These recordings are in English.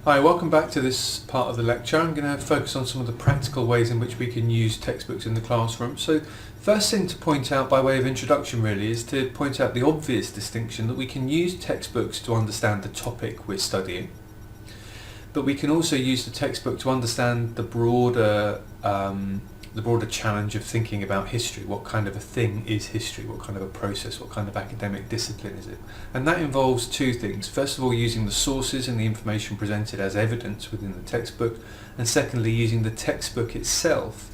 Hi, welcome back to this part of the lecture. I'm going to focus on some of the practical ways in which we can use textbooks in the classroom. So first thing to point out by way of introduction really is to point out the obvious distinction that we can use textbooks to understand the topic we're studying, but we can also use the textbook to understand the broader challenge of thinking about history. What kind of a thing is history? What kind of a process? What kind of academic discipline is it? And that involves two things. First of all, using the sources and the information presented as evidence within the textbook, and secondly, using the textbook itself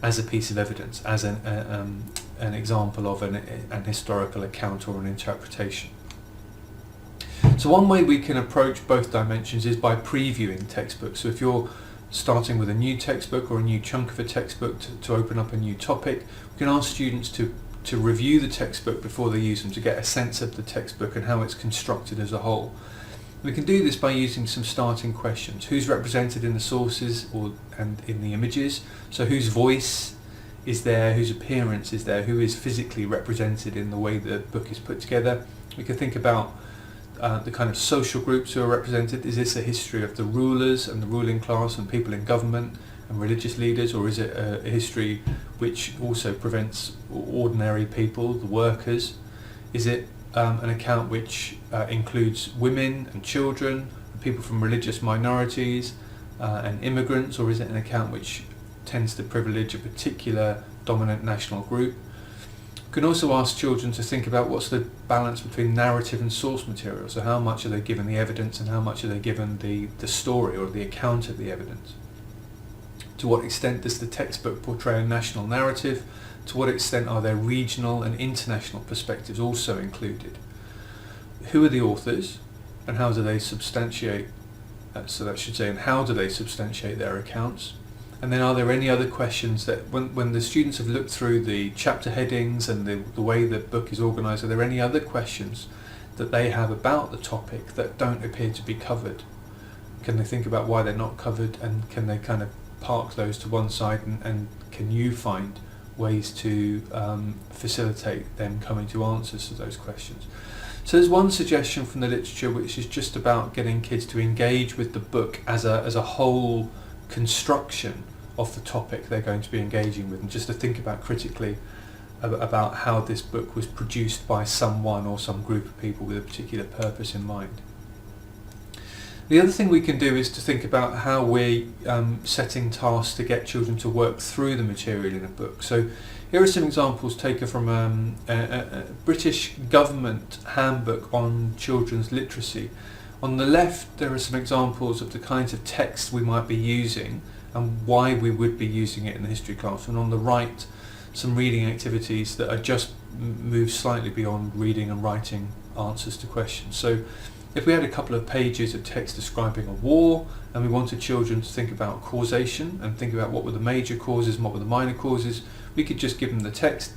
as a piece of evidence, as an example of an historical account or an interpretation. So one way we can approach both dimensions is by previewing textbooks. So if you're starting with a new textbook or a new chunk of a textbook to open up a new topic, we can ask students to review the textbook before they use them, to get a sense of the textbook and how it's constructed as a whole. We can do this by using some starting questions. Who's represented in the sources and in the images? So whose voice is there, whose appearance is there, who is physically represented in the way the book is put together? We can think about the kind of social groups who are represented. Is this a history of the rulers and the ruling class and people in government and religious leaders, or is it a history which also prevents ordinary people, the workers? Is it an account which includes women and children, and people from religious minorities and immigrants, or is it an account which tends to privilege a particular dominant national group? You can also ask children to think about what's the balance between narrative and source material. So how much are they given the evidence and how much are they given the story or the account of the evidence? To what extent does the textbook portray a national narrative? To what extent are there regional and international perspectives also included? Who are the authors and how do they substantiate, and how do they substantiate their accounts? And then are there any other questions that when the students have looked through the chapter headings and the way the book is organised, are there any other questions that they have about the topic that don't appear to be covered? Can they think about why they're not covered, and can they kind of park those to one side, and can you find ways to facilitate them coming to answers to those questions? So there's one suggestion from the literature which is just about getting kids to engage with the book as a whole construction of the topic they're going to be engaging with, and just to think about critically about how this book was produced by someone or some group of people with a particular purpose in mind. The other thing we can do is to think about how we're setting tasks to get children to work through the material in a book. So here are some examples taken from a British government handbook on children's literacy. On the left there are some examples of the kinds of text we might be using and why we would be using it in the history class, and on the right some reading activities that are just move slightly beyond reading and writing answers to questions. So if we had a couple of pages of text describing a war and we wanted children to think about causation and think about what were the major causes and what were the minor causes, we could just give them the text,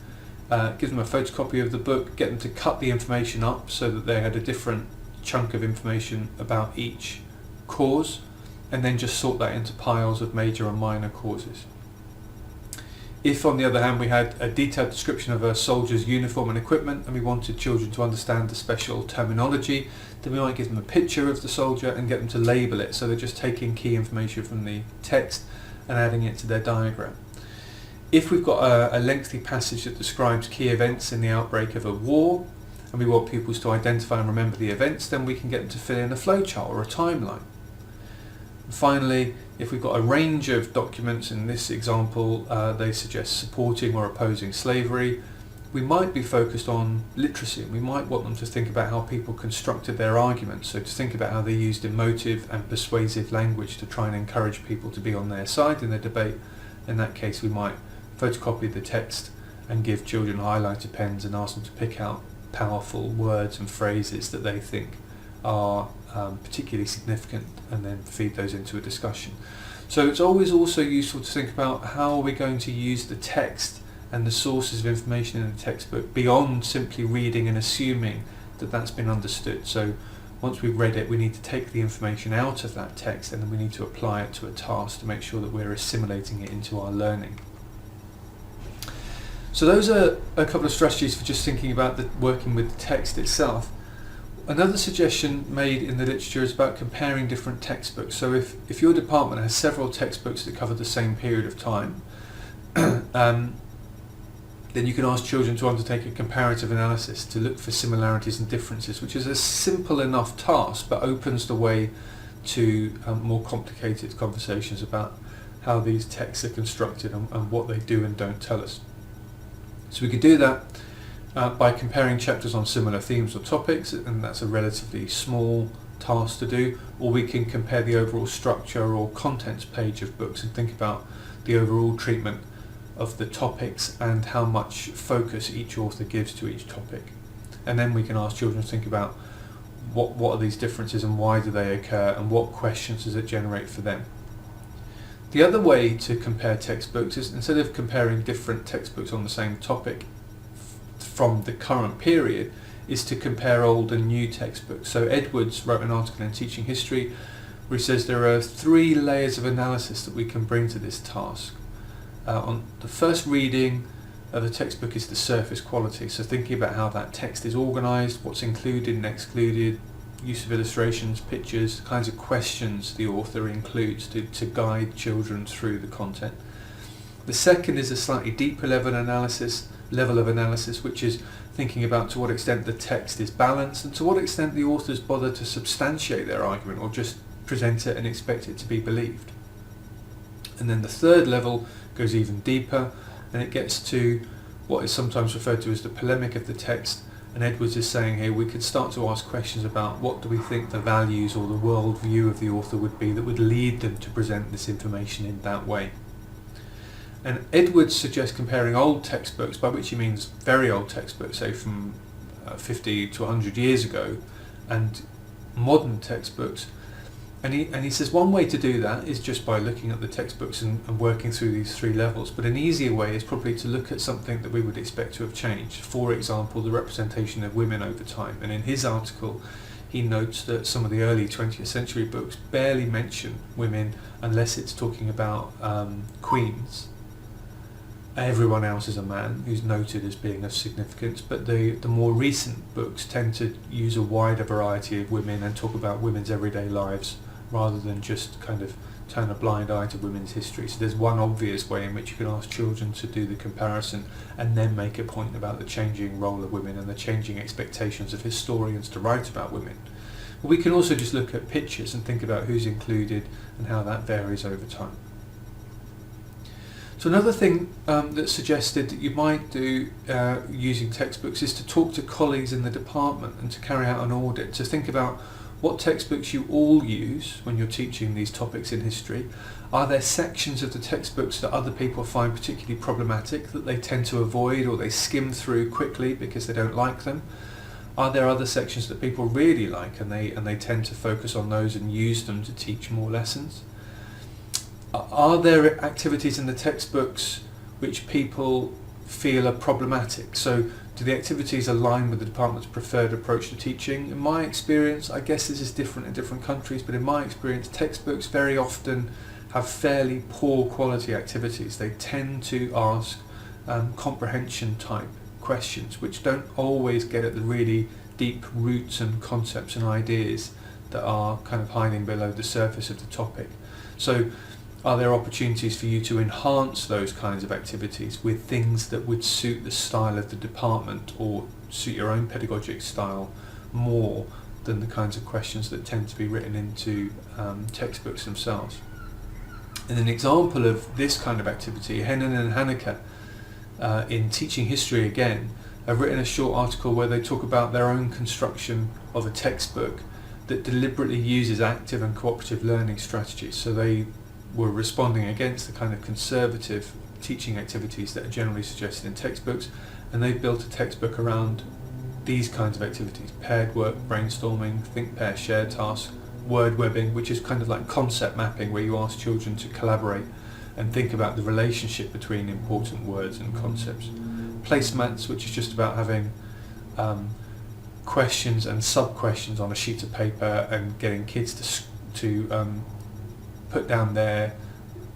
give them a photocopy of the book, get them to cut the information up so that they had a different chunk of information about each cause, and then just sort that into piles of major and minor causes. If on the other hand we had a detailed description of a soldier's uniform and equipment and we wanted children to understand the special terminology, then we might give them a picture of the soldier and get them to label it, so they're just taking key information from the text and adding it to their diagram. If we've got a lengthy passage that describes key events in the outbreak of a war and we want pupils to identify and remember the events, then we can get them to fill in a flowchart or a timeline. And finally, if we've got a range of documents, in this example they suggest supporting or opposing slavery, we might be focused on literacy, and we might want them to think about how people constructed their arguments, so to think about how they used emotive and persuasive language to try and encourage people to be on their side in the debate. In that case we might photocopy the text and give children highlighter pens and ask them to pick out powerful words and phrases that they think are particularly significant, and then feed those into a discussion. So it's always also useful to think about how are we going to use the text and the sources of information in the textbook beyond simply reading and assuming that that's been understood. So once we've read it, we need to take the information out of that text and then we need to apply it to a task to make sure that we're assimilating it into our learning. So those are a couple of strategies for just thinking about working with the text itself. Another suggestion made in the literature is about comparing different textbooks. So if your department has several textbooks that cover the same period of time, then you can ask children to undertake a comparative analysis to look for similarities and differences, which is a simple enough task but opens the way to more complicated conversations about how these texts are constructed and what they do and don't tell us. So we could do that by comparing chapters on similar themes or topics, and that's a relatively small task to do, or we can compare the overall structure or contents page of books and think about the overall treatment of the topics and how much focus each author gives to each topic. And then we can ask children to think about what are these differences and why do they occur and what questions does it generate for them. The other way to compare textbooks is, instead of comparing different textbooks on the same topic from the current period, is to compare old and new textbooks. So Edwards wrote an article in Teaching History where he says there are 3 layers of analysis that we can bring to this task. On the first reading of the textbook is the surface quality, so thinking about how that text is organised, what's included and excluded, use of illustrations, pictures, kinds of questions the author includes to guide children through the content. The second is a slightly deeper level of analysis, which is thinking about to what extent the text is balanced and to what extent the authors bother to substantiate their argument or just present it and expect it to be believed. And then the third level goes even deeper, and it gets to what is sometimes referred to as the polemic of the text. And Edwards is saying here we could start to ask questions about what do we think the values or the world view of the author would be that would lead them to present this information in that way. And Edwards suggests comparing old textbooks, by which he means very old textbooks, say from 50 to 100 years ago, and modern textbooks. And he says one way to do that is just by looking at the textbooks and working through these 3 levels, but an easier way is probably to look at something that we would expect to have changed. For example, the representation of women over time. And in his article he notes that some of the early 20th century books barely mention women unless it's talking about queens. Everyone else is a man who's noted as being of significance, but the more recent books tend to use a wider variety of women and talk about women's everyday lives rather than just kind of turn a blind eye to women's history. So there's one obvious way in which you can ask children to do the comparison and then make a point about the changing role of women and the changing expectations of historians to write about women. But we can also just look at pictures and think about who's included and how that varies over time. So another thing that's suggested that you might do using textbooks is to talk to colleagues in the department and to carry out an audit, to think about what textbooks you all use when you're teaching these topics in history. Are there sections of the textbooks that other people find particularly problematic, that they tend to avoid or they skim through quickly because they don't like them? Are there other sections that people really like and they tend to focus on those and use them to teach more lessons? Are there activities in the textbooks which people feel are problematic? So do the activities align with the department's preferred approach to teaching? In my experience, I guess this is different in different countries, but in my experience, textbooks very often have fairly poor quality activities. They tend to ask comprehension type questions, which don't always get at the really deep roots and concepts and ideas that are kind of hiding below the surface of the topic. So are there opportunities for you to enhance those kinds of activities with things that would suit the style of the department or suit your own pedagogic style more than the kinds of questions that tend to be written into textbooks themselves? And an example of this kind of activity, Hennen and Hanneke in Teaching History again have written a short article where they talk about their own construction of a textbook that deliberately uses active and cooperative learning strategies. So they were responding against the kind of conservative teaching activities that are generally suggested in textbooks, and they've built a textbook around these kinds of activities: paired work, brainstorming, think, pair, share tasks, word webbing, which is kind of like concept mapping, where you ask children to collaborate and think about the relationship between important words and concepts. Placemats, which is just about having questions and sub-questions on a sheet of paper and getting kids to put down their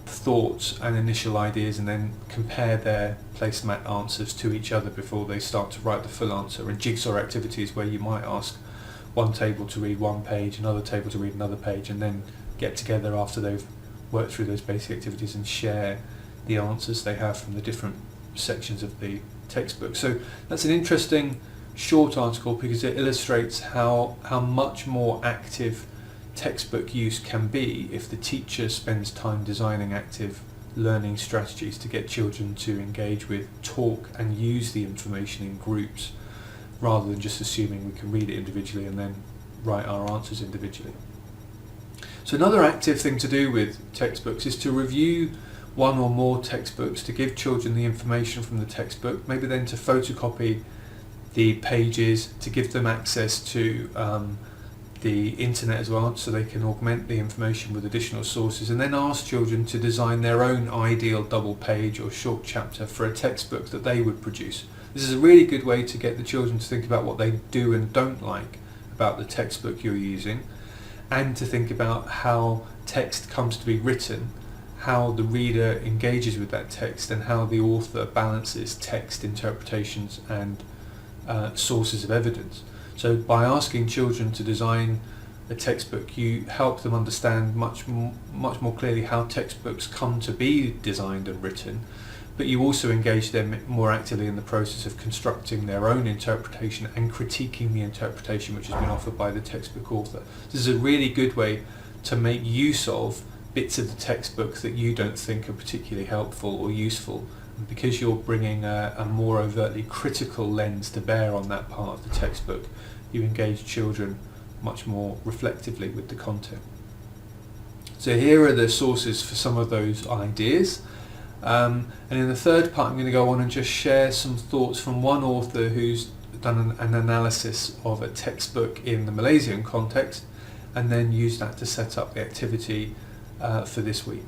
thoughts and initial ideas and then compare their placemat answers to each other before they start to write the full answer. And jigsaw activities, where you might ask one table to read one page, another table to read another page, and then get together after they've worked through those basic activities and share the answers they have from the different sections of the textbook. So that's an interesting short article because it illustrates how much more active textbook use can be if the teacher spends time designing active learning strategies to get children to engage with, talk and use the information in groups rather than just assuming we can read it individually and then write our answers individually. So another active thing to do with textbooks is to review one or more textbooks to give children the information from the textbook, maybe then to photocopy the pages, to give them access to the internet as well, so they can augment the information with additional sources, and then ask children to design their own ideal double page or short chapter for a textbook that they would produce. This is a really good way to get the children to think about what they do and don't like about the textbook you're using, and to think about how text comes to be written, how the reader engages with that text, and how the author balances text interpretations and sources of evidence. So by asking children to design a textbook, you help them understand much more clearly how textbooks come to be designed and written, but you also engage them more actively in the process of constructing their own interpretation and critiquing the interpretation which has been offered by the textbook author. This is a really good way to make use of bits of the textbook that you don't think are particularly helpful or useful. And because you're bringing a more overtly critical lens to bear on that part of the textbook, you engage children much more reflectively with the content. So here are the sources for some of those ideas. And in the third part I'm going to go on and just share some thoughts from one author who's done an analysis of a textbook in the Malaysian context, and then use that to set up the activity for this week.